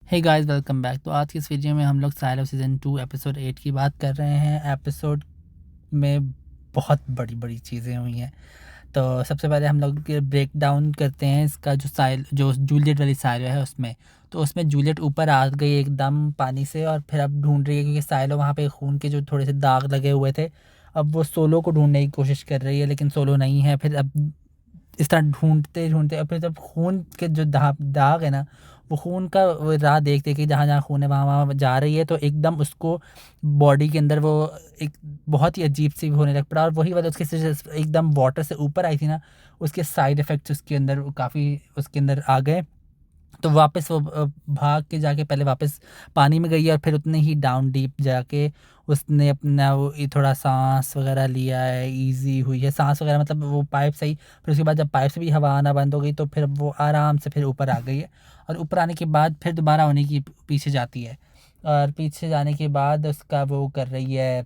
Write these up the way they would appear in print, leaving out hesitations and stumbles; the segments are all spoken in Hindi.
Hey guys, welcome back. तो आज की इस वीडियो में हम लोग साइलो सीज़न 2 एपिसोड 8 की बात कर रहे हैं। एपिसोड में बहुत बड़ी बड़ी चीज़ें हुई हैं। तो सबसे पहले हम लोग ब्रेक डाउन करते हैं इसका जो जूलियट वाली साइलो है उसमें। तो उसमें जूलियट ऊपर आ गई एकदम पानी से, और फिर अब ढूंढ रही है क्योंकि साइलो वहाँ पे खून के जो थोड़े से दाग लगे हुए थे। अब वो सोलो को ढूंढने की कोशिश कर रही है, लेकिन सोलो नहीं है। फिर अब इस तरह ढूंढते ढूंढते और फिर जब खून के जो दाग है ना, वो खून का वो राह देख देख के जहाँ जहाँ खून है वहाँ वहाँ जा रही है, तो एकदम उसको बॉडी के अंदर वो एक बहुत ही अजीब सी होने लग पड़ा। और वही वाला उसके एकदम वाटर से ऊपर आई थी ना, उसके साइड इफ़ेक्ट्स उसके अंदर काफ़ी उसके अंदर आ गए। तो वापस वो भाग के जाके पहले वापस पानी में गई, और फिर उतने ही डाउन डीप जाके उसने अपना वो थोड़ा सांस वगैरह लिया है, इजी हुई है सांस वगैरह, मतलब वो पाइप से ही। फिर उसके बाद जब पाइप से भी हवा आना बंद हो गई, तो फिर वो आराम से फिर ऊपर आ गई है। और ऊपर आने के बाद फिर दोबारा होने की पीछे जाती है, और पीछे जाने के बाद उसका वो कर रही है,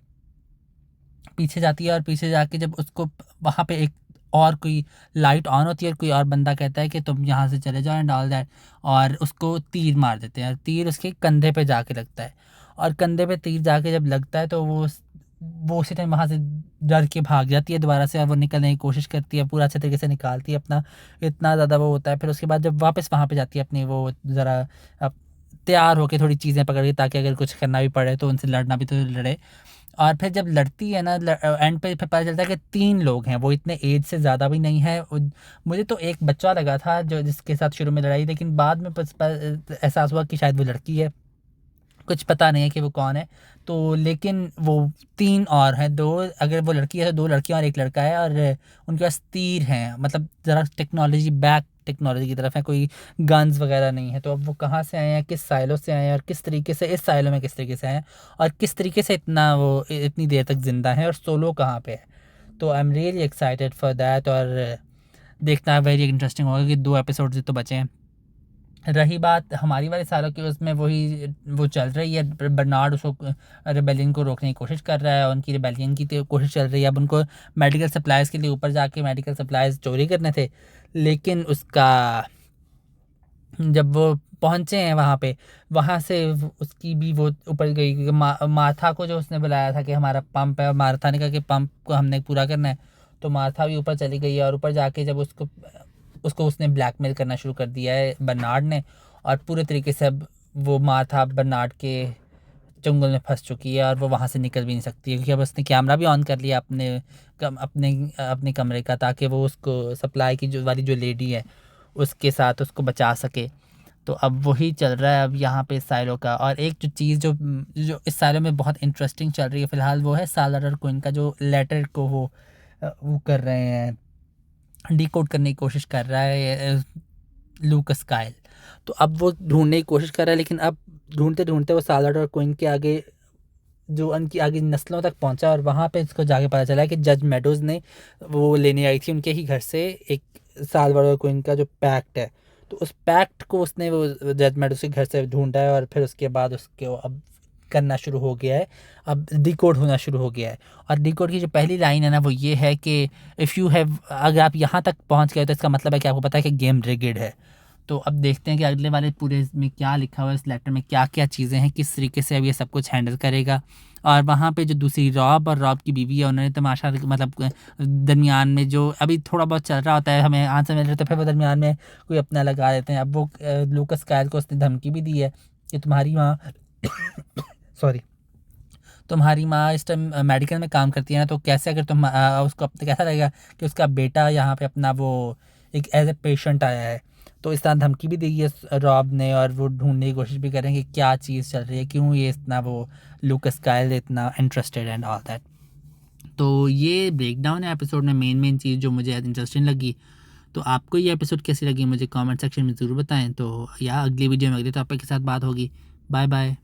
पीछे जाती है। और पीछे जाके जब उसको वहाँ पे एक और कोई लाइट ऑन होती है, और कोई और बंदा कहता है कि तुम यहाँ से चले जाओ एंड ऑल दैट, और उसको तीर मार देते हैं। तीर उसके कंधे पे जाके लगता है, और कंधे पे तीर जाके जब लगता है तो वो उसी टाइम वहाँ से डर के भाग जाती है दोबारा से, और वो निकलने की कोशिश करती है, पूरा अच्छे तरीके से निकालती है अपना। इतना ज़्यादा वो होता है। फिर उसके बाद जब वापस वहाँ पे जाती है अपनी वो ज़रा अब तैयार होके थोड़ी चीज़ें पकड़ के, ताकि अगर कुछ करना भी पड़े तो उनसे लड़ना भी तो लड़े। और फिर जब लड़ती है ना, एंड पे फिर पता चलता है कि 3 लोग हैं, वो इतने एज से ज़्यादा भी नहीं है। मुझे तो एक बच्चा लगा था जो जिसके साथ शुरू में लड़ाई, लेकिन बाद में एहसास हुआ कि शायद वो लड़की है। कुछ पता नहीं है कि वो कौन है। तो लेकिन वो 3 और हैं, 2 अगर वो लड़की है तो 2 लड़कियाँ और 1 लड़का है, और उनके पास तीर हैं, मतलब ज़रा टेक्नोलॉजी बैक टेक्नोलॉजी की तरफ है, कोई गन्स वगैरह नहीं है। तो अब वो कहाँ से आए हैं, किस साइलो से आए हैं, और किस तरीके से इस साइलो में किस तरीके से आए हैं, और किस तरीके से इतनी देर तक ज़िंदा है, और सोलो कहाँ पे है। तो I am really excited for that. और देखना वेरी इंटरेस्टिंग होगा कि 2 एपिसोड्स ही तो बचे हैं। रही बात हमारी वाले सालों की, उसमें वही वो चल रही है। बर्नार्ड उसको रिबेलियन को रोकने की कोशिश कर रहा है, उनकी रिबेलियन की तो कोशिश चल रही है। अब उनको मेडिकल सप्लाइज़ के लिए ऊपर जाके मेडिकल सप्लाइज़ चोरी करने थे, लेकिन उसका जब वो पहुँचे हैं वहाँ पे, वहाँ से उसकी भी वो ऊपर गई, क्योंकि मार्था को जो उसने बुलाया था कि हमारा पंप है, और मार्था ने कहा कि पंप को हमने पूरा करना है। तो मार्था भी ऊपर चली गई है, और ऊपर जाके जब उसको उसको उसने ब्लैकमेल करना शुरू कर दिया है बर्नार्ड ने। और पूरे तरीके से अब वो मार्था बर्नार्ड के चंगुल में फंस चुकी है, और वो वहाँ से निकल भी नहीं सकती है, क्योंकि अब उसने कैमरा भी ऑन कर लिया अपने कमरे का, ताकि वो उसको सप्लाई की जो लेडी है उसके साथ उसको बचा सके। तो अब वही चल रहा है अब यहाँ पे साइलो का। और एक जो चीज़ जो जो इस साइलो में बहुत इंटरेस्टिंग चल रही है फ़िलहाल, वो है सालार और क्विन का जो लेटर को वो कर रहे हैं, डिकोड करने की कोशिश कर रहा है लूकस काइल। तो अब वो ढूंढने की कोशिश कर रहा है, लेकिन अब ढूंढते ढूंढते वो सालार और क्विन के आगे, जो उनकी आगे नस्लों तक पहुंचा, और वहाँ पे इसको जाके पता चला कि जज मेडोज़ ने वो लेने आई थी उनके ही घर से एक साल्वाडोर और क्विन का जो पैक्ट है। तो उस पैक्ट को उसने वो जज मेडोज़ के घर से ढूंढा है, और फिर उसके बाद उसके वो अब करना शुरू हो गया है, अब डिकोड होना शुरू हो गया है। और डिकोड की जो पहली लाइन है ना, वो ये है कि इफ़ यू हैव, अगर आप यहाँ तक पहुँच गए तो इसका मतलब है कि आपको पता है कि गेम रिगिड है। तो अब देखते हैं कि अगले वाले पूरे में क्या लिखा हुआ है, इस लेटर में क्या क्या चीज़ें हैं, किस तरीके से अब ये सब कुछ हैंडल करेगा। और वहाँ पे जो दूसरी रॉब और रॉब की बीवी है, उन्होंने तमाशा मतलब दरमियान में जो अभी थोड़ा बहुत चल रहा होता है, हमें आंसर मिल रहा है, तो फिर वो दरमियान में कोई अपना लगा देते हैं। अब वो लूकस कायल को उसने धमकी भी दी है कि तुम्हारी माँ सॉरी, तुम्हारी माँ इस टाइम मेडिकल में काम करती है ना, तो कैसे अगर तुम उसको अपने कैसा लगेगा कि उसका बेटा यहाँ पे अपना वो एक एज ए पेशेंट आया है। तो इस तरह धमकी भी दी है रॉब ने, और वो ढूंढने की कोशिश भी करेंगे क्या चीज़ चल रही है, क्यों ये इतना वो लूकस काइल इतना इंटरेस्टेड एंड ऑल दैट। तो ये ब्रेकडाउन है एपिसोड में मेन चीज़ जो मुझे इंटरेस्टिंग लगी। तो आपको ये एपिसोड कैसी लगी मुझे कमेंट सेक्शन में ज़रूर बताएं। तो या अगली वीडियो में अगले टॉपिक के साथ बात होगी। Bye bye.